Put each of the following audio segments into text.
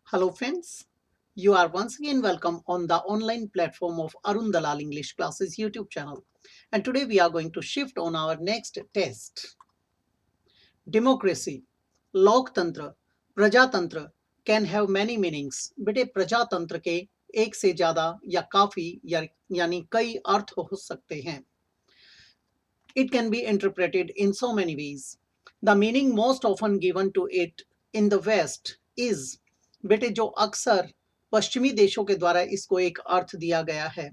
Hello friends, you are once again welcome on the online platform of Arun Dalal English Classes YouTube channel. And today we are going to shift on our next test. Democracy, लोकतंत्र, प्रजातंत्र can have many meanings. बेटे प्रजातंत्र के एक से ज्यादा या काफी यानी कई अर्थ हो सकते हैं. It can be interpreted in so many ways. The meaning most often given to it in the West is, बेटे जो अक्सर पश्चिमी देशों के द्वारा इसको एक अर्थ दिया गया है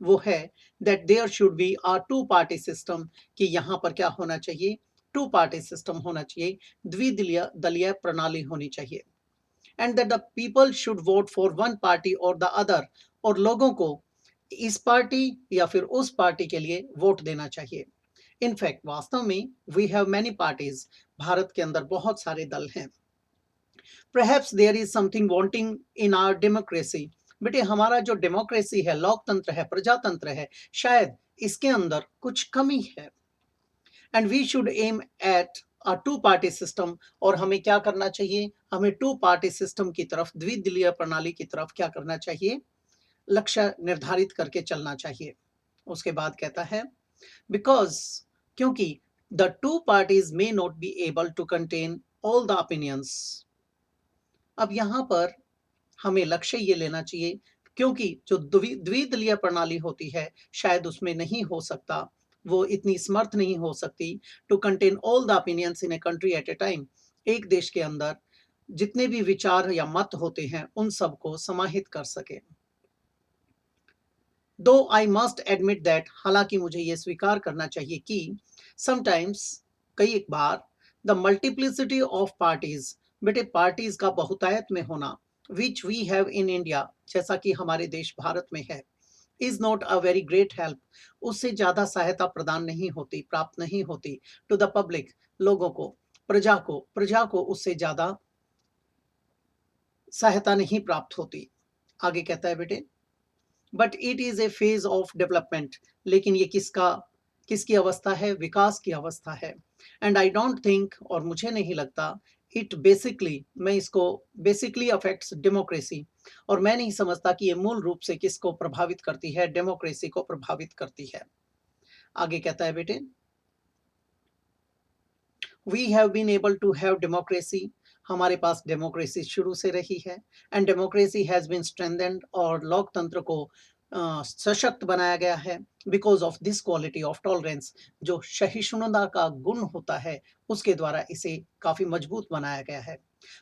वो है that there should be a two party system, कि यहाँ पर क्या होना चाहिए, टू पार्टी सिस्टम होना चाहिए, द्विदलीय दलीय प्रणाली होनी चाहिए, and that the people should vote for one party or the other, और लोगों को इस पार्टी या फिर उस पार्टी के लिए वोट देना चाहिए. इनफैक्ट वास्तव में we have many parties, Bharat के अंदर बहुत सारे दल हैं. Perhaps there is something wanting in our democracy. बेटे हमारा जो डेमोक्रेसी है, लोकतंत्र है, प्रजातंत्र है, शायद इसके अंदर कुछ कमी है. And we should aim at a two party system, और हमें क्या करना चाहिए, हमें टू पार्टी सिस्टम की तरफ, द्विदलीय प्रणाली की तरफ क्या करना चाहिए, लक्ष्य निर्धारित करके चलना चाहिए. उसके बाद कहता है बिकॉज, क्योंकि the two parties may not be able to contain all the opinions. अब यहां पर हमें लक्ष्य ये लेना चाहिए क्योंकि जो द्विदलीय प्रणाली होती है शायद उसमें नहीं हो सकता, वो इतनी समर्थ नहीं हो सकती to contain all the opinions in a country at a time. एक देश के अंदर जितने भी विचार या मत होते हैं उन सबको समाहित कर सके. दो आई मस्ट एडमिट दैट, हालांकि मुझे ये स्वीकार करना चाहिए कि समटाइम्स, कई बार, द मल्टीप्लिसिटी ऑफ पार्टीज, बेटे पार्टीज का बहुतायत में होना, which we have in India, जैसा कि हमारे देश भारत में है, is not a very great help, उससे ज्यादा सहायता प्रदान नहीं होती, प्राप्त नहीं होती, टू द पब्लिक, लोगों को, प्रजा को उससे ज्यादा सहायता नहीं प्राप्त होती. आगे कहता है बेटे, but it is A phase of development, लेकिन ये किसकी अवस्था है, विकास की अवस्था है. एंड आई डोंट थिंक, और मुझे नहीं लगता, इट बेसिकली, मैं इसको बेसिकली अफेक्ट्स डेमोक्रेसी, और मैं नहीं समझता कि ये मूल रूप से किसको प्रभावित करती है, डेमोक्रेसी को प्रभावित करती है. आगे कहता है बेटे, we have been able to have democracy, हमारे पास डेमोक्रेसी शुरू से रही है, and democracy has been strengthened, और लोकतंत्र को सशक्त बनाया गया है, because of this quality of tolerance, जो सहिष्णुता का गुण होता है उसके द्वारा इसे काफी मजबूत बनाया गया है.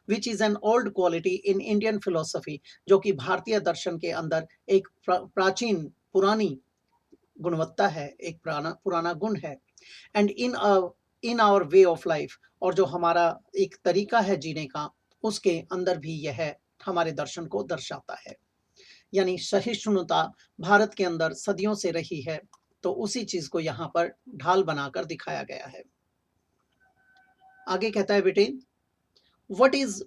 Which is an old quality in Indian philosophy, जो कि भारतीय दर्शन के अंदर एक प्राचीन पुरानी गुणवत्ता है, एक पुराना पुराना गुण है. And in our way of life, और जो हमारा एक तरीका है जीने का, उसके अंदर भी यह हमारे दर्शन को दर्शाता है. यानी सहिष्णुता भारत के अंदर सदियों से रही है, तो उसी चीज को यहाँ पर ढाल बनाकर दिखाया गया है. आगे कहता है बेटे, what is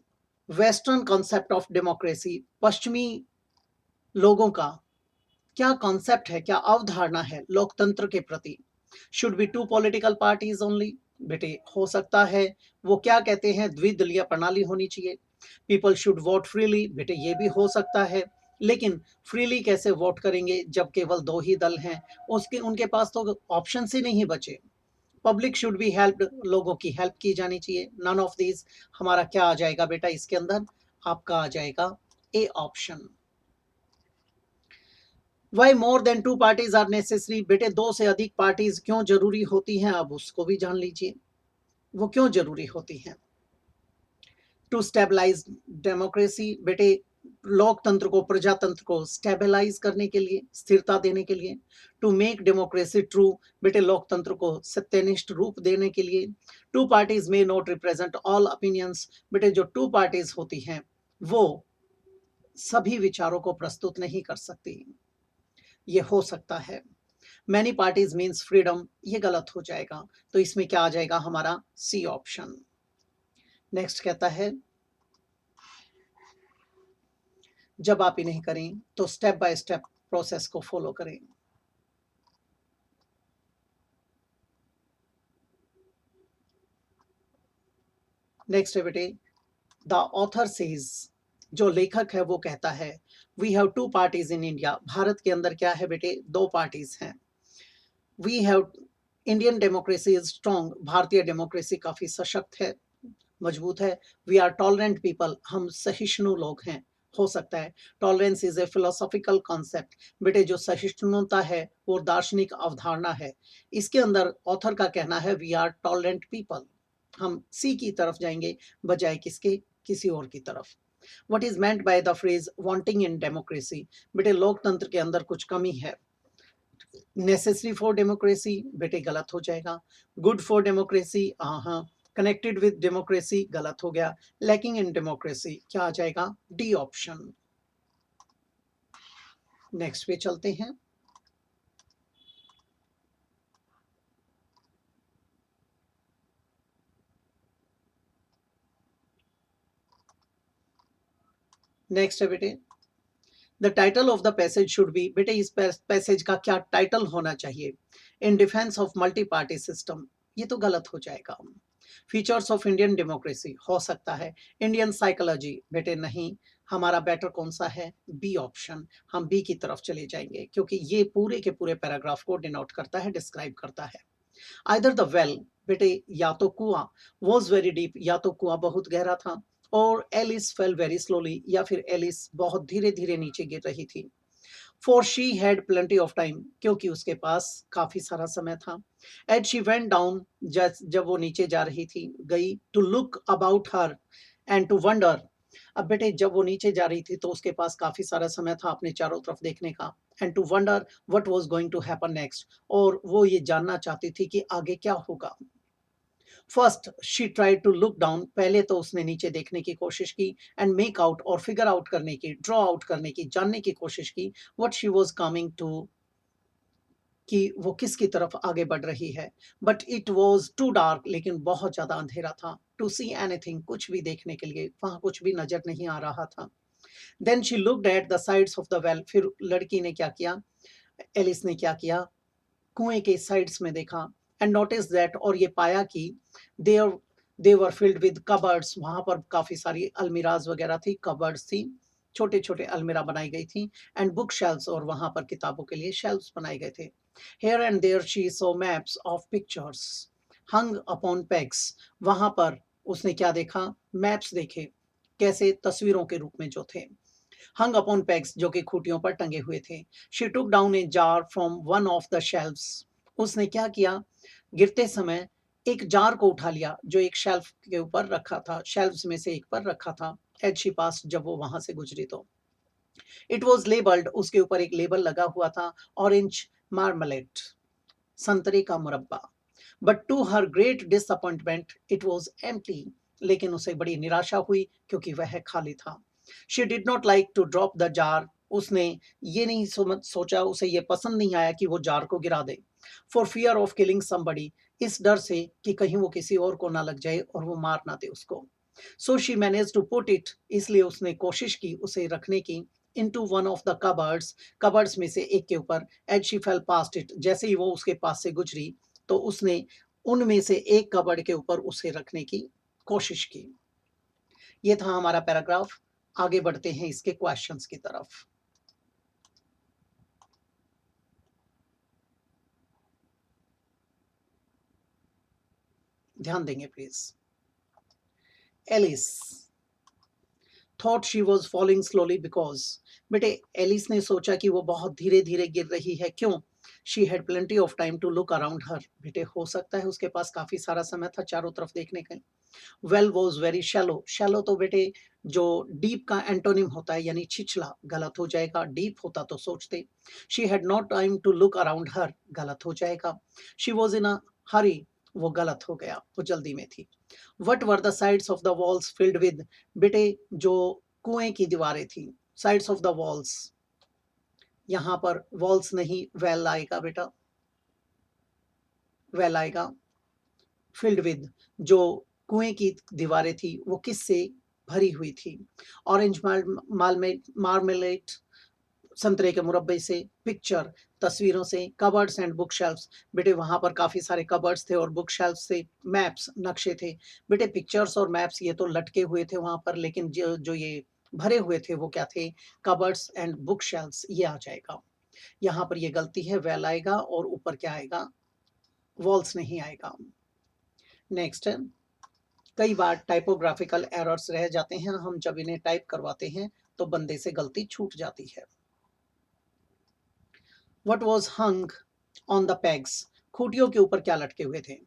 western concept of democracy, पश्चिमी लोगों का क्या कॉन्सेप्ट है, क्या अवधारणा है लोकतंत्र के प्रति. Should be two political parties only, बेटे हो सकता है वो क्या कहते हैं, द्विदलीय प्रणाली होनी चाहिए. पीपल शुड वोट फ्रीली, बेटे ये भी हो सकता है, लेकिन फ्रीली कैसे वोट करेंगे जब केवल दो ही दल हैं, उसके उनके पास तो ऑप्शन ही नहीं बचे. पब्लिक शुड बी हेल्प्ड, लोगों की हेल्प की जानी चाहिए. नन ऑफ दीज, हमारा क्या आ जाएगा बेटा इसके अंदर, आपका आ जाएगा A option. Why more than two parties are necessary, बेटे दो से अधिक पार्टीज क्यों जरूरी होती हैं, अब उसको भी जान लीजिए, वो क्यों जरूरी होती हैं. टू स्टेबलाइज डेमोक्रेसी, बेटे लोकतंत्र को, प्रजातंत्र को स्टेबलाइज करने के लिए, स्थिरता देने के लिए. टू मेक डेमोक्रेसी ट्रू, बेटे लोकतंत्र को सत्यनिष्ठ रूप देने के लिए. Two parties may not represent all opinions, बेटे जो टू पार्टीज होती हैं वो सभी विचारों को प्रस्तुत नहीं कर सकती, ये हो सकता है. मैनी पार्टीज मीन्स फ्रीडम, ये गलत हो जाएगा, तो इसमें क्या आ जाएगा हमारा सी ऑप्शन. नेक्स्ट कहता है, जब आप इन्हें करें तो स्टेप बाय स्टेप प्रोसेस को फॉलो करें. नेक्स्ट है बेटे, द ऑथर सेज, जो लेखक है वो कहता है, we have two parties in India. Bharat के अंदर क्या है बेटे, दो पार्टीज हैं। We have Indian democracy is strong, भारतीय डेमोक्रेसी काफी सशक्त है, मजबूत है। वी आर टॉलरेंट पीपल, हम सहिष्णु लोग हैं। हो सकता है tolerance is a philosophical concept. बेटे जो सहिष्णुता है वो दार्शनिक अवधारणा है। इसके अंदर ऑथर का कहना है वी आर टॉलरेंट पीपल, हम सी की तरफ जाएंगे बजाय किसके, किसी और की तरफ। What is meant by the phrase wanting in democracy? बेटे लोकतंत्र के अंदर कुछ कमी है। नेसेसरी फॉर डेमोक्रेसी, बेटे गलत हो जाएगा। गुड फॉर डेमोक्रेसी, हाँ। कनेक्टेड विद डेमोक्रेसी, गलत हो गया। लैकिंग इन डेमोक्रेसी, क्या आ जाएगा, डी ऑप्शन। नेक्स्ट पे चलते हैं। नेक्स्ट है बेटे, the title of the passage should be, बेटे इस पैसेज का क्या टाइटल होना चाहिए, in defence of multi party system, ये तो गलत हो जाएगा। फीचर्स ऑफ इंडियन डेमोक्रेसी हो सकता है। इंडियन साइकोलॉजी, बेटे नहीं, हमारा बेटर कौन सा है, बी ऑप्शन। हम बी की तरफ चले जाएंगे क्योंकि ये पूरे के पूरे पैराग्राफ को डिनोट करता है, डिस्क्राइब करता है। आइदर द वेल, बेटे या तो कुआं, वॉज वेरी डीप, या तो कुआं बहुत गहरा था, और एलिस फेल वेरी स्लोली, या फिर एलिस बहुत धीरे धीरे नीचे गिर रही थी। For she had plenty of time, क्योंकि उसके पास काफी सारा समय था। एज शी वेंट डाउन, जब वो नीचे जा रही थी, गई, to look about her and to wonder. अब बेटे जब वो नीचे जा रही थी तो उसके पास काफी सारा समय था अपने चारों तरफ देखने का। And to wonder what was going to happen next, और वो ये जानना चाहती थी कि आगे क्या होगा। First she tried to look down, पहले तो उसने नीचे देखने की कोशिश की। एंड मेक आउट, और फिगर आउट करने की, ड्रॉ आउट करने की, जानने की कोशिश की। What she was coming to, कि वो किसकी तरफ आगे बढ़ रही है। But it was too dark, लेकिन बहुत ज्यादा अंधेरा था। टू सी एनीथिंग, कुछ भी देखने के लिए वहां कुछ भी नजर नहीं आ रहा था। Then she looked at the sides of the well, फिर लड़की ने क्या किया, एलिस ने क्या किया, कुएं के साइड्स में देखा। एंड नोटिस दैट, और ये पाया कि there they were filled with cupboards, वहां पर काफी सारी अलमीराज वगैरह थी, कबर्ड्स थी, छोटे छोटे अलमीरा बनाई गई थी। एंड बुक शेल्व्स, और वहां पर किताबों के लिए शेल्व्स बनाए गए थे। Here and there she saw maps of pictures hung upon pegs, वहां पर उसने क्या देखा, मैप्स देखे, कैसे, तस्वीरों के रूप में जो थे। hung upon pegs, जो कि खूटियों पर टंगे हुए थे। She took down a jar from one of the shelves, उसने क्या किया, गिरते समय एक जार को उठा लिया जो एक शेल्फ के ऊपर रखा था, शेल्व्स में से एक पर रखा था। एज शी पास, जब वो वहां से गुजरी तो। इट वॉज लेबल्ड, उसके ऊपर एक लेबल लगा हुआ था, ऑरेंज मार्मलेट, संतरे का मुरब्बा। But to her great disappointment it was empty, लेकिन उसे बड़ी निराशा हुई क्योंकि वह खाली था। She did not like to drop the jar, उसने ये नहीं सोचा, उसे ये पसंद नहीं आया कि वो जार को गिरा दे। For fear of killing somebody, इस डर से कि कहीं वो किसी और को ना लग जाए और वो मार ना दे उसको। So she manage to put it, इसलिए उसने कोशिश की उसे रखने की, into one of the cupboards, cupboards में से एक के ऊपर। As she fell past it, जैसे ही वो उसके पास से गुजरी तो उसने उनमें से एक कबर्ड के ऊपर उसे रखने की कोशिश की। ये था हमारा पैराग्राफ। आगे बढ़ते हैं इसके क्वेश्चंस की तरफ। ध्यान देंगे please. Alice thought she was following slowly because, बेटे एलिस ने सोचा कि वो बहुत धीरे धीरे गिर रही है, क्यों, she had plenty of time to look around her, बेटे हो सकता है उसके पास काफी सारा समय था चारों तरफ देखने का। Well was very shallow, shallow तो बेटे जो डीप का एंटोनिम होता है यानी छिछला, गलत हो जाएगा, डीप होता तो सोचते। She had not time to look around her, गलत हो जाएगा। शी वॉज इन अ हरी, वो गलत हो गया, वो जल्दी में थी। What were the sides of the walls filled with, बेटे जो कुएं की दीवारें थी, साइड्स ऑफ द वॉल्स, यहां पर वॉल्स नहीं वेल आएगा बेटा, वेल आएगा। फिल्ड विद, जो कुएं की दीवारें थी वो किससे भरी हुई थी, ऑरेंज मार्मेलेट, संतरे के मुरब्बे से, पिक्चर, तस्वीरों से, कबर्ड्स एंड बुक शेल्फ्स, बेटे वहां पर काफी सारे कबर्ड्स थे और बुक शेल्फ्स थे, मैप्स, नक्शे थे। बेटे पिक्चर्स और मैप्स ये तो लटके हुए थे वहां पर, लेकिन जो जो ये भरे हुए थे वो क्या थे? कबर्ड्स एंड बुक शेल्फ्स, ये आ जाएगा। यहाँ पर ये गलती है, वेल आएगा और ऊपर क्या आएगा? वॉल्स नहीं आएगा। नेक्स्ट, कई बार टाइपोग्राफिकल एरर्स रह जाते हैं, हम जब इन्हें टाइप करवाते हैं तो बंदे से गलती छूट जाती है। What was hung on the pegs? खूटियों के ऊपर क्या लटके हुए थे?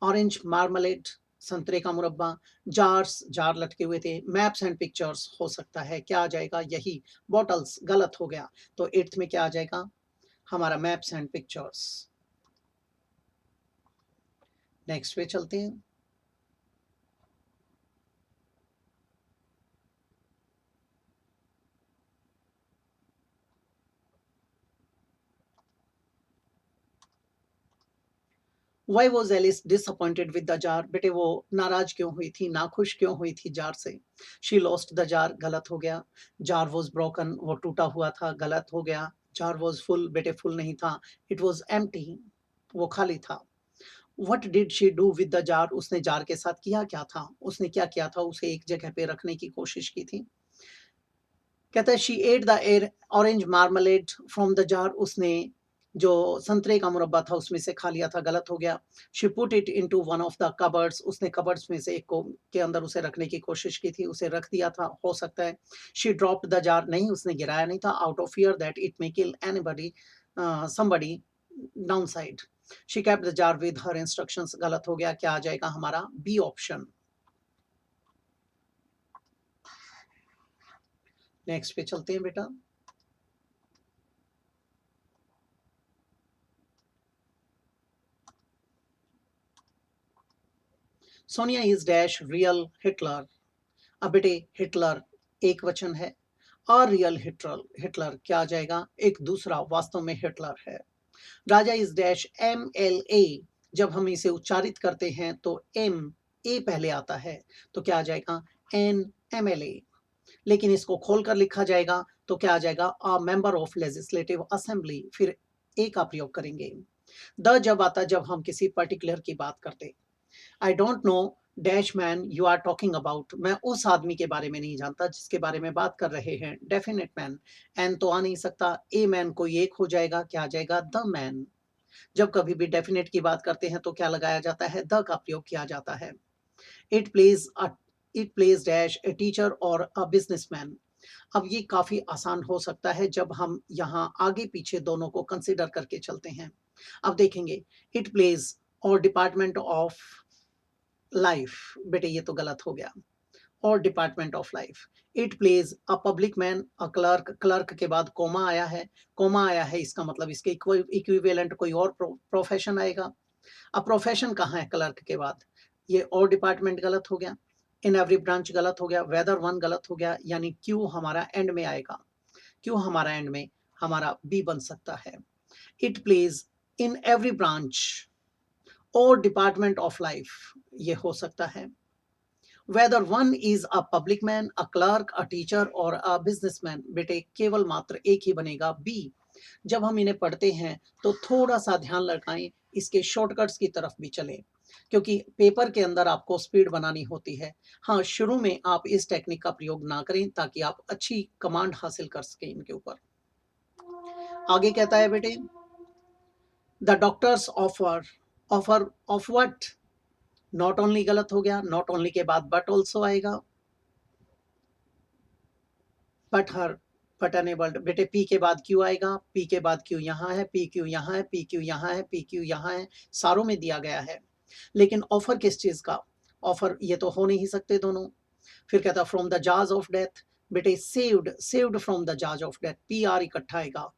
ऑरेंज मार्मलेड, संतरे का मुरब्बा, जार्स, जार लटके हुए थे, मैप्स एंड पिक्चर्स हो सकता है, क्या आ जाएगा? यही। बॉटल्स गलत हो गया, तो एट्थ में क्या आ जाएगा? हमारा मैप्स एंड पिक्चर्स। नेक्स्ट पे चलते हैं। Why was Alice disappointed with the jar? बेटे वो नाराज क्यों हुई थी, नाखुश क्यों हुई थी जार से? शी लॉस्ट द जार, गलत हो गया। जार वॉज ब्रोकन, वो टूटा हुआ था, गलत हो गया। जार वॉज फुल, बेटे फुल नहीं था, इट वॉज एम्प्टी, वो खाली था। What did she do with the jar? उसने जार के साथ किया क्या था? उसने क्या किया था? उसे एक जगह पे रखने की कोशिश की थी। कहता है she at the air orange marmalade from the jar, उसने जो संतरे का मुरब्बा था उसमें से खा लिया था, गलत हो गया। She put it into one of the cupboards, उसने कबर्ड्स में से एक को के अंदर उसे रखने की कोशिश की थी, उसे रख दिया था, हो सकता है। शी ड्रॉप्ड द जार, नहीं उसने गिराया नहीं था, out of fear that it may kill anybody somebody down side. She kept the jar with her instructions, गलत हो गया, क्या आ जाएगा हमारा? B option. नेक्स्ट पे चलते हैं बेटा। Sonia is dash real Hitler. अब बेटे हिटलर एक वचन है, और रियल हिटलर, हिटलर क्या आ जाएगा? एक दूसरा वास्तव में हिटलर है। Raja is dash M L A, जब हम इसे उच्चारित करते हैं तो एम ए पहले आता है, तो क्या आ जाएगा? An M L A. लेकिन इसको खोलकर लिखा जाएगा तो क्या आ जाएगा? A member of legislative assembly, फिर ए का प्रयोग करेंगे। द जब आता जब हम किसी पर्टिकुलर की बात करते। I don't know dash man you are talking about, मैं उस आदमी के बारे में नहीं जानता जिसके बारे में बात कर रहे हैं। डेफिनेट मैन, एन तो आ नहीं सकता, ए मैन कोई एक हो जाएगा, क्या आ जाएगा? The man. जब कभी भी डेफिनेट की बात करते हैं तो क्या लगाया जाता है? द का प्रयोग किया जाता है। It plays a it plays dash a teacher और अ बिजनेसमैन। अब ये काफी आसान हो सकता है जब हम यहाँ आगे पीछे दोनों को कंसिडर करके चलते हैं। अब देखेंगे, इट प्लेज और डिपार्टमेंट ऑफ लाइफ, बेटे ये तो गलत हो गया, और department of life. It plays a public man, a clerk, clerk के बाद कोमा आया है, कोमा आया है इसका मतलब इसके इक्विवेलेंट कोई और प्रोफेशन आएगा। अब प्रोफेशन कहाँ है क्लर्क के बाद? ये और डिपार्टमेंट गलत हो गया, इन एवरी ब्रांच गलत हो गया, वेदर वन गलत हो गया, यानी क्यों हमारा एंड में आएगा? क्यों हमारा एंड में? हमारा बी बन सकता है। It plays in every branch और डिपार्टमेंट ऑफ लाइफ, ये हो सकता है। Whether one is a public man, a clerk, a teacher और अ बिजनेसमैन, बेटे केवल मात्र एक ही बनेगा, बी। जब हम इन्हें पढ़ते हैं तो थोड़ा सा ध्यान लगाएं, इसके शॉर्टकट्स की तरफ भी चलें, क्योंकि पेपर के अंदर आपको स्पीड बनानी होती है। हाँ, शुरू में आप इस टेक्निक का प्रयोग ना करें ताकि आप अच्छी कमांड हासिल कर सकें इनके ऊपर। आगे कहता है बेटे, the doctors offer, offer of what? Not only गलत हो गया, नॉट ओनली के बाद बट ऑल्सो आएगा, बट हर, बट अनेबल्ड, बेटे पी के बाद क्यू आएगा, पी के बाद क्यू यहाँ है, पी क्यू यहाँ है, पी क्यू यहाँ है, पी क्यू यहाँ है, सारों में दिया गया है। लेकिन ऑफर किस चीज का? ऑफर ये तो हो नहीं सकते दोनों। फिर कहता फ्रॉम द जाज ऑफ डेथ, बेटे सेव्ड, सेव्ड फ्रॉम द जाज ऑफ डेथ, पी आर इकट्ठा आएगा।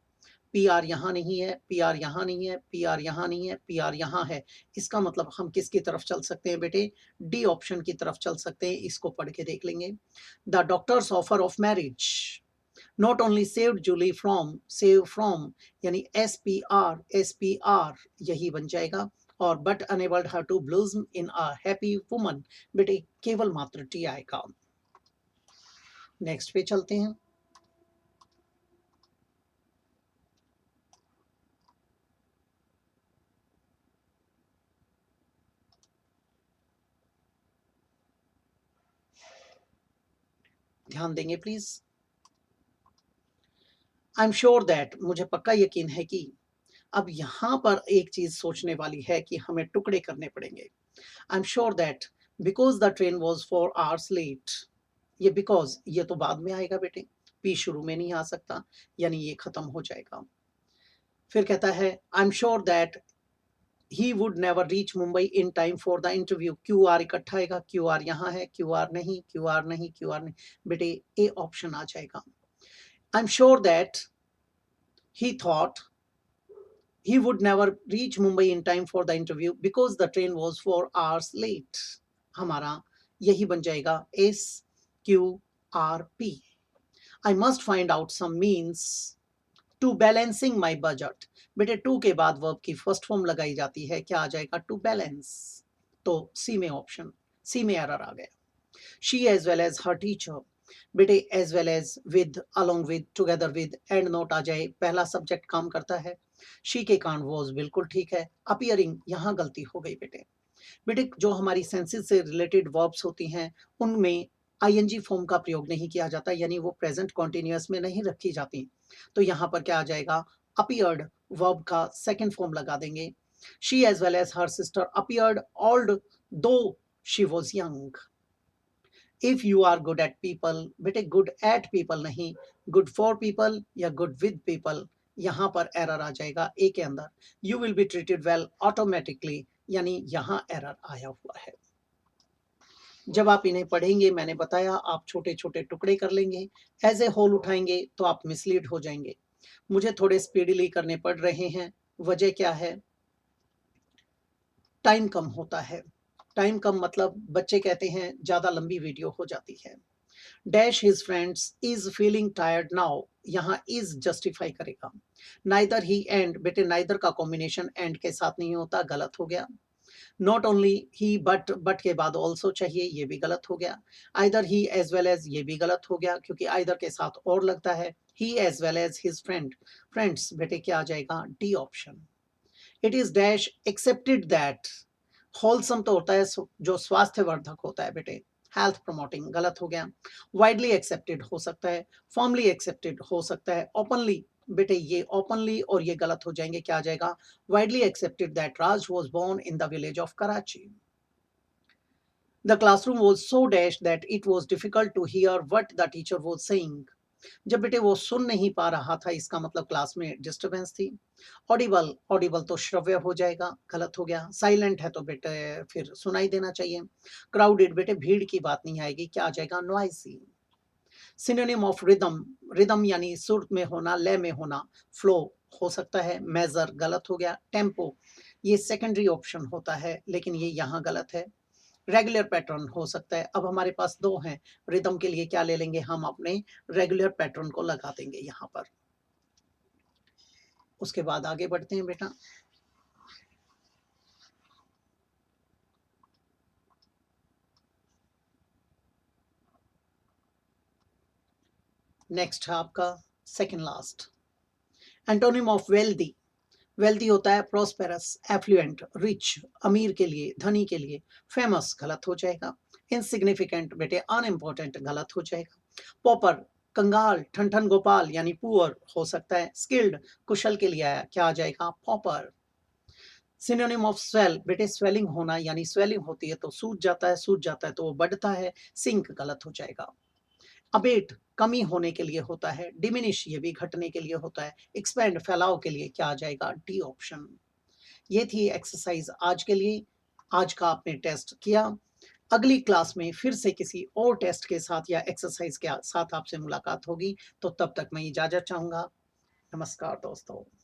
पी आर यहाँ नहीं है, पी आर यहाँ नहीं है, पी आर यहाँ नहीं है, पी आर यहाँ है। इसका मतलब हम किसकी तरफ चल सकते हैं बेटे? डी ऑप्शन की तरफ चल सकते हैं, इसको पढ़ के देख लेंगे। The doctors offer of marriage, not only saved Julie from, save from, यानी S P R, S P R यही बन जाएगा। और but enabled her to bloom in a happy woman, बेटे केवल मात्र टी आएगा। नेक्स्ट पे चलते हैं। ध्यान देंगे please. I am sure that, मुझे पक्का यकीन है कि, अब यहां पर एक चीज सोचने वाली है कि हमें टुकड़े करने पड़ेंगे। I am sure that because the train was 4 hours late. ये बिकॉज ये तो बाद में आएगा बेटे, पी शुरू में नहीं आ सकता, यानी ये खत्म हो जाएगा। फिर कहता है आई am sure that he would never reach Mumbai in time for the interview. Q R इकट्ठा आएगा, क्यू आर यहाँ है, क्यू आर नहीं, क्यू आर नहीं, क्यू आर नहीं, बेटे ए ऑप्शन आ जाएगा। आई am sure that he thought he would never reach Mumbai in time for the interview because the train was 4 hours late. हमारा यही बन जाएगा SQRP। I must find out some means to balancing my budget। बेटे to के बाद verb की first form लगाई जाती है, क्या आ जाएगा? To balance. तो सी में ऑप्शन, सी में एरर आ गया। She as well as her teacher, बेटे as well as with, along with, together with, and not आ जाए, पहला सब्जेक्ट काम करता है। शी के कान वॉज बिल्कुल ठीक है। अपियरिंग यहाँ गलती हो गई बेटे। बेटे जो हमारी सेंसेस से रिलेटेड वर्ब्स होती हैं उनमें आईएनजी फॉर्म का प्रयोग नहीं किया जाता, यानी वो प्रेजेंट कॉन्टिन्यूअस में नहीं रखी जाती। तो यहाँ पर क्या आ जाएगा? अपियर्ड वर्ब का सेकंड फॉर्म लगा देंगे। She as well as her sister appeared old though she was young. If you are good at people, बेटे गुड एट पीपल नहीं, गुड फॉर पीपल या गुड विद पीपल, यहां पर error आ जाएगा ए के अंदर। You will be treated well automatically, यानी यहां एरर आया हुआ है। जब आप इन्हें पढ़ेंगे, मैंने बताया आप छोटे छोटे टुकड़े कर लेंगे, एज ए होल उठाएंगे तो आप मिसलीड हो जाएंगे। मुझे थोड़े स्पीडली करने पड़ रहे हैं, वजह क्या है? टाइम कम होता है। टाइम कम मतलब बच्चे कहते हैं ज्यादा लंबी वीडियो हो जाती है। Dash his friends is feeling tired now, यहाँ इज जस्टिफाई करेगा। नाइदर ही एंड, बेटे नाइदर का कॉम्बिनेशन एंड के साथ नहीं होता, गलत हो गया। नॉट ओनली ही बट के बाद ऑल्सो चाहिए, ये भी गलत हो गया। Either he as well as, ये भी गलत हो गया क्योंकि आइदर के साथ और लगता है। He as well as his friends, बेटे क्या आ जाएगा? D option. It is dash accepted that, wholesome तो होता है जो स्वास्थ्यवर्धक होता है बेटे, हेल्थ प्रमोटिंग, गलत हो गया। वाइडली एक्सेप्टेड हो सकता है, फॉर्मली एक्सेप्टेड हो सकता है, ओपनली, बेटे ये ओपनली और ये गलत हो जाएंगे, क्या आ जाएगा? Widely accepted that Raj was born in the village of Karachi. The classroom was so dash that it was difficult to hear what the teacher was saying. जब बेटे वो सुन नहीं पा रहा था, इसका मतलब क्लास में डिस्टरबेंस थी। ऑडिबल, ऑडिबल तो श्रव्य हो जाएगा, गलत हो गया। साइलेंट है तो बेटे फिर सुनाई देना चाहिए। क्राउडेड, बेटे भीड़ की बात नहीं आएगी, क्या आ जाएगा? Noisy. Synonym of rhythm, rhythm यानी सुर में होना, लय में होना, फ्लो हो सकता है। मेजर गलत हो गया। टेम्पो ये सेकेंडरी ऑप्शन होता है, लेकिन ये यहाँ गलत है। रेगुलर पैटर्न हो सकता है। अब हमारे पास दो हैं, रिदम के लिए क्या ले लेंगे हम? अपने रेगुलर पैटर्न को लगा देंगे यहाँ पर। उसके बाद आगे बढ़ते हैं बेटा। नेक्स्ट है आपका second last, antonym of wealthy. Wealthy होता है प्रोस्पेरस, एफ्लुएंट, रिच, अमीर के लिए, धनी के लिए। फेमस गलत हो जाएगा। इनसिग्निफिकेंट, बेटे अनइम्पोर्टेंट, गलत हो जाएगा। पॉपर, कंगाल, ठनठन गोपाल यानी पुअर हो सकता है। स्किल्ड, कुशल के लिए आया, क्या आ जाएगा? पॉपर। सिनोनिम ऑफ स्वेल, बेटे स्वेलिंग होना, यानी स्वेलिंग होती है तो सूज जाता है, सूज जाता है तो वो बढ़ता है। सिंक गलत हो जाएगा। अबेट कमी होने के लिए होता है। डिमिनिश ये भी घटने के लिए होता है। एक्सपेंड फैलाव के लिए, क्या आ जाएगा? D option. ये थी एक्सरसाइज आज के लिए। आज का आपने टेस्ट किया। अगली क्लास में फिर से किसी और टेस्ट के साथ या एक्सरसाइज के साथ आपसे मुलाकात होगी, तो तब तक मैं इजाजत चाहूंगा। नमस्कार दोस्तों।